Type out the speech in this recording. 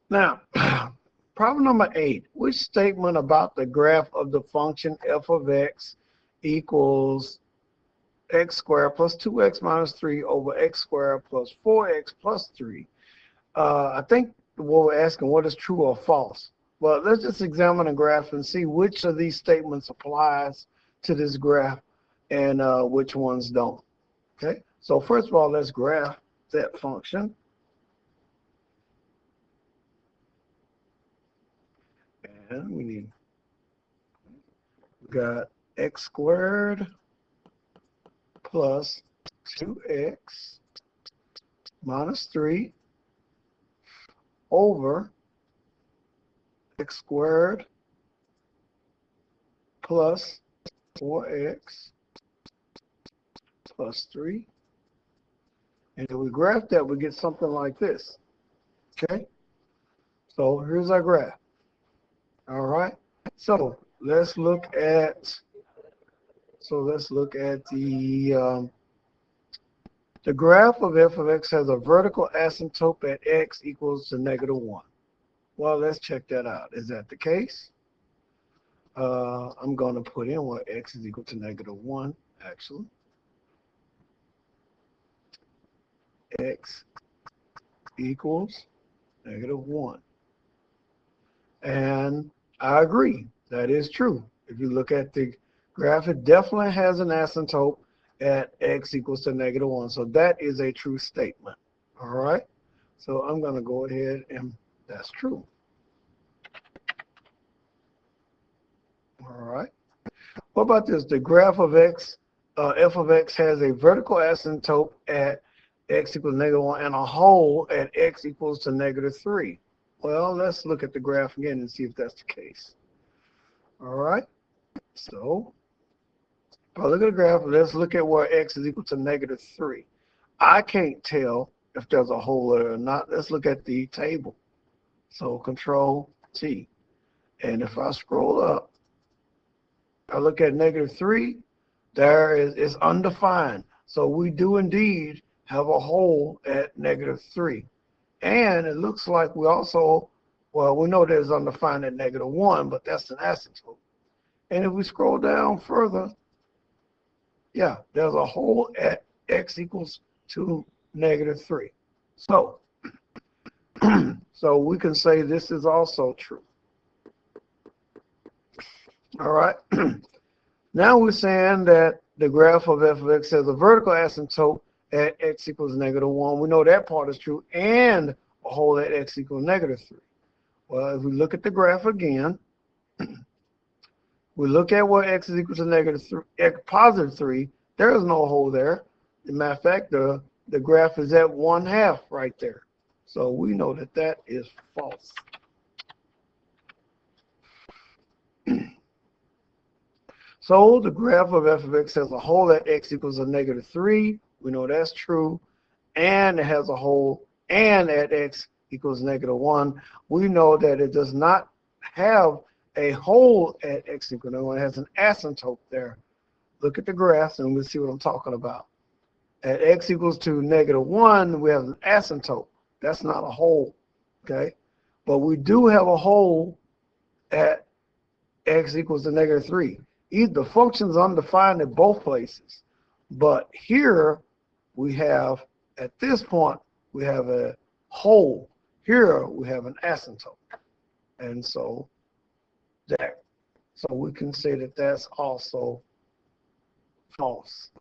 Now, problem number 8. Which statement about the graph of the function f of x equals x squared plus 2x minus 3 over x squared plus 4x plus 3? I think what we're asking, what is true or false? Well, let's just examine the graph and see which of these statements applies to this graph and which ones don't. Okay, so first of all, let's graph that function. And we got x squared plus 2x minus 3 over x squared plus 4x plus 3. And if we graph that, we get something like this. Okay? So here's our graph. All right? So let's look at the graph of f of x has a vertical asymptote at x equals to -1. Well, let's check that out. Is that the case? I'm going to put in where x is equal to -1, actually. X equals -1. And I agree. That is true. If you look at the graph, it definitely has an asymptote at x equals to -1. So that is a true statement. All right. So I'm going to go ahead and that's true. All right. What about this? The graph of x, f of x has a vertical asymptote at x equals -1 and a hole at x equals to -3. Well, let's look at the graph again and see if that's the case. All right. So if I look at the graph, let's look at where x is equal to -3. I can't tell if there's a hole there or not. Let's look at the table. So Control T. And if I scroll up, I look at -3, there is undefined. So we do indeed have a hole at -3. And it looks like we also, well, we know there's undefined at -1, but that's an asymptote. And if we scroll down further, yeah, there's a hole at x equals to -3. So, so we can say this is also true. All right. Now we're saying that the graph of f of x has a vertical asymptote at x equals -1. We know that part is true, and a hole at x equals -3. Well, if we look at the graph again, we look at where x is equal to +3. There is no hole there. As a matter of fact, the graph is at 1/2 right there. So we know that that is false. So the graph of f of x has a hole at x equals to -3. We know that's true. And it has a hole and at x equals -1. We know that it does not have a hole at x equals -1. It has an asymptote there. Look at the graph and we'll see what I'm talking about. At x equals to -1, we have an asymptote. That's not a hole, okay? But we do have a hole at x equals to -3. The function's undefined in both places. But here we have, at this point, we have a hole. Here we have an asymptote. And so we can say that that's also false.